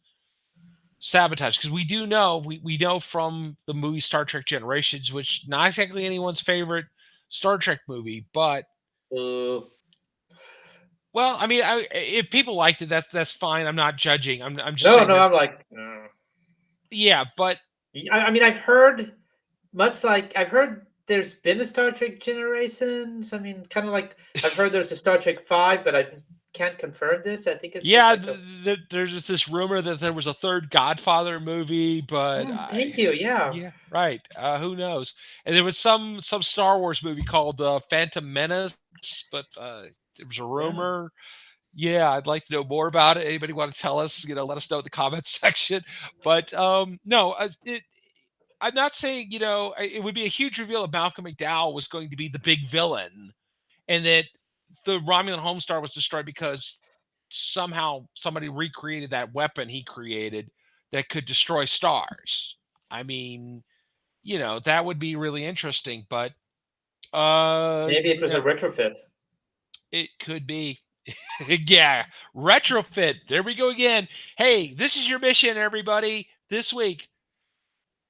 sabotage? Because we do know, we know from the movie Star Trek Generations, which not exactly anyone's favorite Star Trek movie, but well, I mean, if people liked it, that's fine. I'm not judging. I'm just saying no, that. I'm like, Yeah, but I mean, I've heard there's been a Star Trek Generations. I mean, kind of like I've heard there's a Star Trek 5, but I can't confirm this. I think it's just yeah, like there's just this rumor that there was a third Godfather movie, but thank you. Yeah. yeah, right. Who knows? And there was some Star Wars movie called Phantom Menace, but it was a Yeah. rumor. Yeah, I'd like to know more about it. Anybody want to tell us? Let us know in the comments section. But no, I'm not saying it would be a huge reveal if Malcolm McDowell was going to be the big villain, and that the Romulan Homestar was destroyed because somehow somebody recreated that weapon he created that could destroy stars. I mean, that would be really interesting, but Maybe it was a retrofit. it could be. Yeah, retrofit. There we go again. Hey, this is your mission, everybody. This week,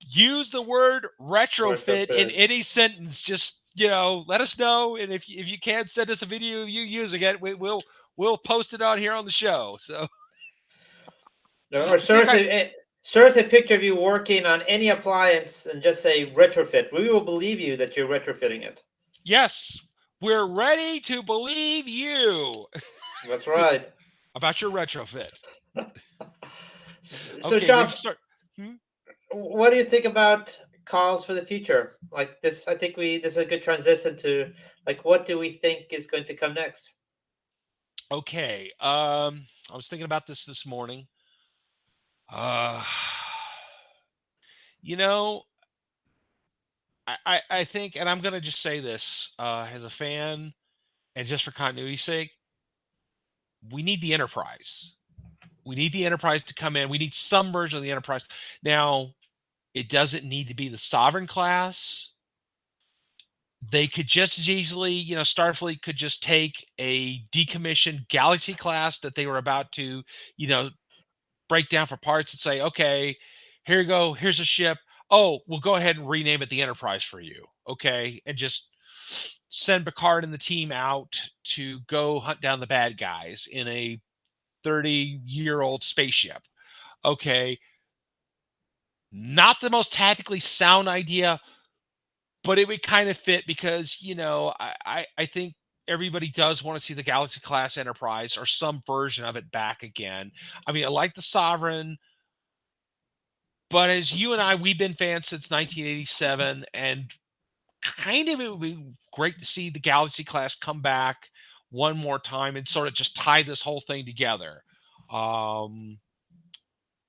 use the word retrofit in any sentence. Just let us know, and if you can, send us a video of you using it. We'll post it on here on the show. So, Or show us a picture of you working on any appliance and just say retrofit. We will believe you that you're retrofitting it. Yes, we're ready to believe you. That's right. About your retrofit. So, Okay, Josh, what do you think about calls for the future? Like this, I think this is a good transition to like, what do we think is going to come next? Okay, I was thinking about this morning. You know, I think, and I'm gonna just say this as a fan, and just for continuity's sake, we need the Enterprise. We need the Enterprise to come in. We need some version of the Enterprise. Now, it doesn't need to be the Sovereign class. They could just as easily, Starfleet could just take a decommissioned Galaxy class that they were about to, break down for parts and say, okay, here you go. Here's a ship. Oh, we'll go ahead and rename it the Enterprise for you. Okay. And just send Picard and the team out to go hunt down the bad guys in a 30-year-old spaceship. Okay. Not the most tactically sound idea, but it would kind of fit because, I think everybody does want to see the Galaxy class Enterprise or some version of it back again. I mean, I like the Sovereign, but as you and I, we've been fans since 1987, and kind of it would be great to see the Galaxy class come back one more time and sort of just tie this whole thing together, um,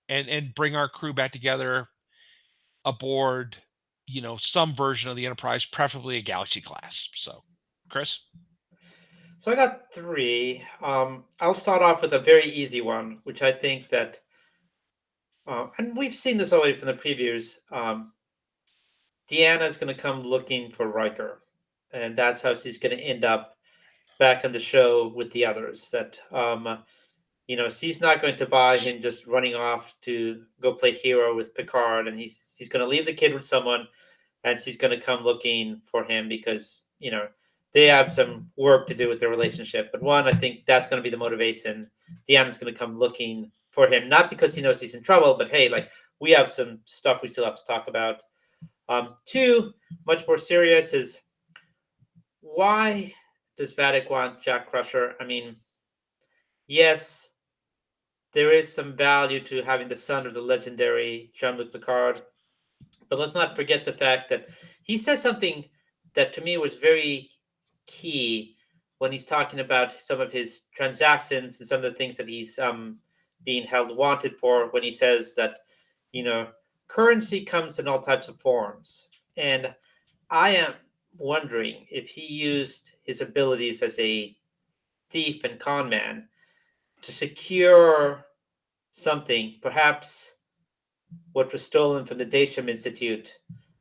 and bring our crew back together aboard, some version of the Enterprise, preferably a Galaxy class. So, Chris. So I got three. I'll start off with a very easy one, which I think that, and we've seen this already from the previews. Deanna's going to come looking for Riker, and that's how she's going to end up back on the show with the others. That she's not going to buy him just running off to go play hero with Picard, and she's going to leave the kid with someone, and she's going to come looking for him because they have some work to do with their relationship. But one, I think that's going to be the motivation. Deanna's going to come looking for him, not because he knows he's in trouble, but hey, like we have some stuff we still have to talk about. Two, much more serious, is why does Vadic want Jack Crusher? I mean, yes, there is some value to having the son of the legendary Jean-Luc Picard, but let's not forget the fact that he says something that to me was very key when he's talking about some of his transactions and some of the things that he's being held wanted for. When he says that you know currency comes in all types of forms, and I am wondering if he used his abilities as a thief and con man to secure something, perhaps what was stolen from the Daisham Institute,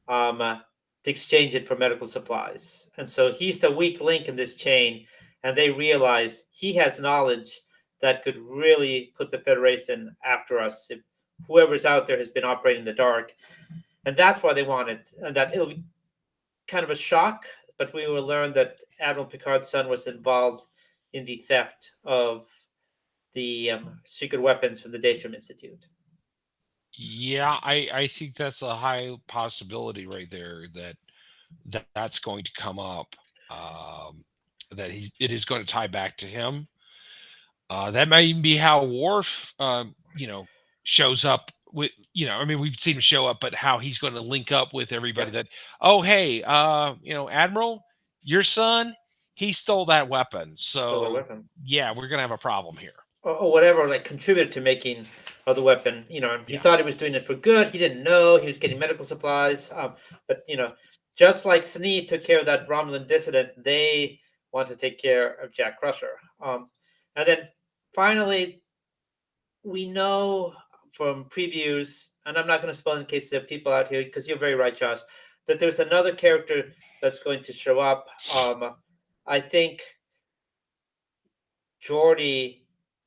to exchange it for medical supplies. And so he's the weak link in this chain, and they realize he has knowledge that could really put the Federation after us if whoever's out there has been operating in the dark. And that's why they want it. And that it'll be kind of a shock, but we will learn that Admiral Picard's son was involved in the theft of the secret weapons from the Daystrom Institute. Yeah, I think that's a high possibility right there that's going to come up. That it is going to tie back to him. That might even be how Worf, shows up with. I mean, we've seen him show up, but how he's going to link up with everybody. Yep. That, oh hey, Admiral, your son, he stole that weapon. Stole the So weapon. yeah, we're gonna have a problem here. Or whatever, like contributed to making of the weapon. He Yeah. thought he was doing it for good. He didn't know he was getting medical supplies. But just like Sneed took care of that Romulan dissident, they want to take care of Jack Crusher. And then finally, we know from previews, and I'm not going to spoil in case there are people out here, because you're very right, Josh, that there's another character that's going to show up. I think Geordi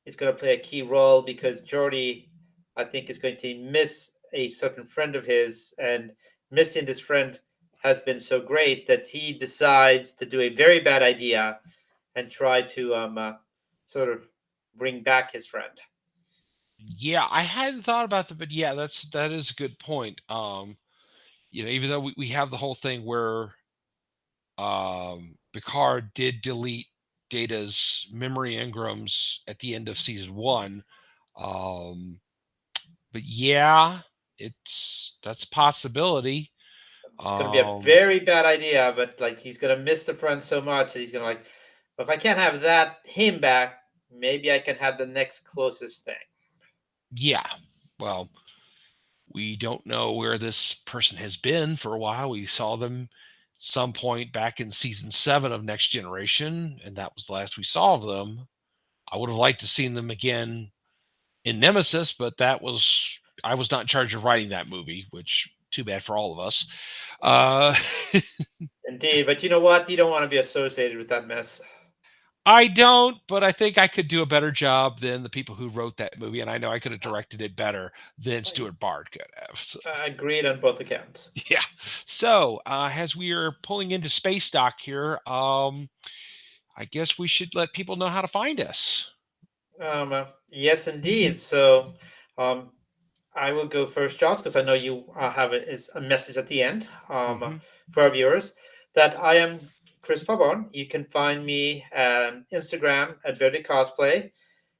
is going to play a key role because Geordi, I think, is going to miss a certain friend of his, and missing this friend has been so great that he decides to do a very bad idea and try to sort of bring back his friend. Yeah, I hadn't thought about that, but yeah, that is a good point. Even though we have the whole thing where Picard did delete Data's memory engrams at the end of season one. Um, but yeah, that's a possibility. It's going to be a very bad idea, but like he's going to miss the friend so much that he's going to like, if I can't have him back, maybe I can have the next closest thing. Yeah. Well, we don't know where this person has been for a while. We saw them some point back in season 7 of Next Generation, and that was the last we saw of them. I would have liked to seen them again in Nemesis, but I was not in charge of writing that movie, which too bad for all of us. Indeed, but you know what? You don't want to be associated with that mess. I don't, but I think I could do a better job than the people who wrote that movie, and I know I could have directed it better than Stuart Bard could have. So. Agreed on both accounts. Yeah. So as we are pulling into space dock here, I guess we should let people know how to find us. Yes, indeed. So, I will go first, Josh, because I know you have a message at the end for our viewers that I am Chris Pabon. You can find me on Instagram at Verde Cosplay.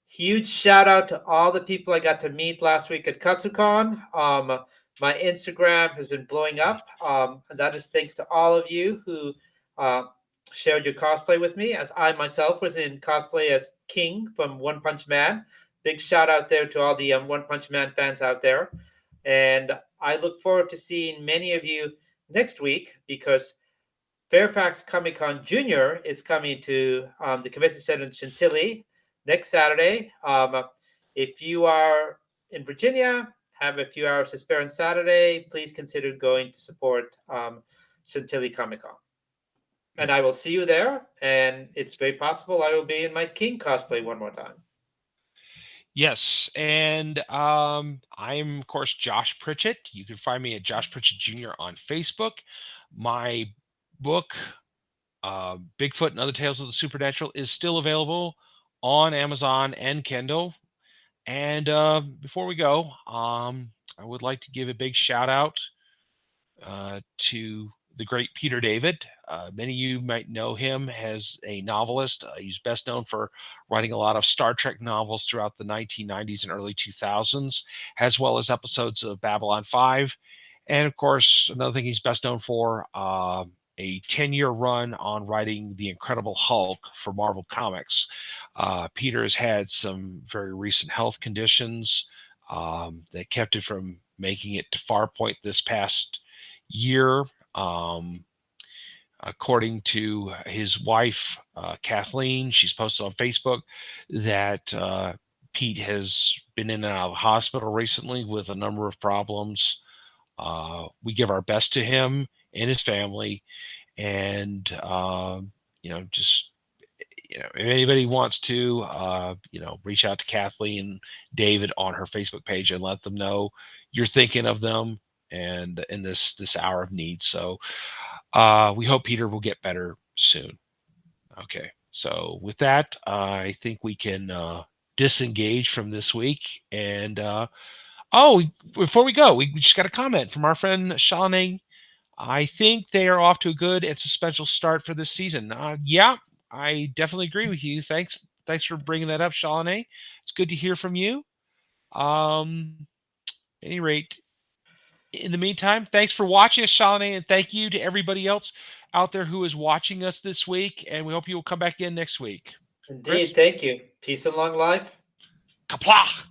Huge shout out to all the people I got to meet last week at KatsuCon. My Instagram has been blowing up. And that is thanks to all of you who uh, shared your cosplay with me, as I myself was in cosplay as King from One Punch Man. Big shout out there to all the One Punch Man fans out there. And I look forward to seeing many of you next week, because Fairfax Comic Con Junior is coming to the convention center in Chantilly next Saturday. If you are in Virginia, have a few hours to spare on Saturday, please consider going to support Chantilly Comic Con. And I will see you there. And it's very possible I will be in my King cosplay one more time. Yes, and I'm of course Josh Pritchett. You can find me at Josh Pritchett Jr. on Facebook. My book, Bigfoot and Other Tales of the Supernatural, is still available on Amazon and Kindle. And before we go, I would like to give a big shout out to the great Peter David. Many of you might know him as a novelist. He's best known for writing a lot of Star Trek novels throughout the 1990s and early 2000s, as well as episodes of Babylon 5. And of course, another thing he's best known for, a 10-year run on writing The Incredible Hulk for Marvel Comics. Peter has had some very recent health conditions that kept him from making it to Farpoint this past year. According to his wife, Kathleen, she's posted on Facebook that Pete has been in and out of the hospital recently with a number of problems. We give our best to him and his family, and just if anybody wants to, reach out to Kathleen and David on her Facebook page and let them know you're thinking of them and in this hour of need. So we hope Peter will get better soon. Okay, so with that, I think we can disengage from this week. And before we go, we just got a comment from our friend Shalane. I think they are off to a good and suspenseful start for this season. Yeah, I definitely agree with you. Thanks for bringing that up, Shalane. It's good to hear from you. At any rate, in the meantime, thanks for watching us, Shalane, and thank you to everybody else out there who is watching us this week. And we hope you will come back in next week. Indeed. Chris? Thank you. Peace and long life. Kapla!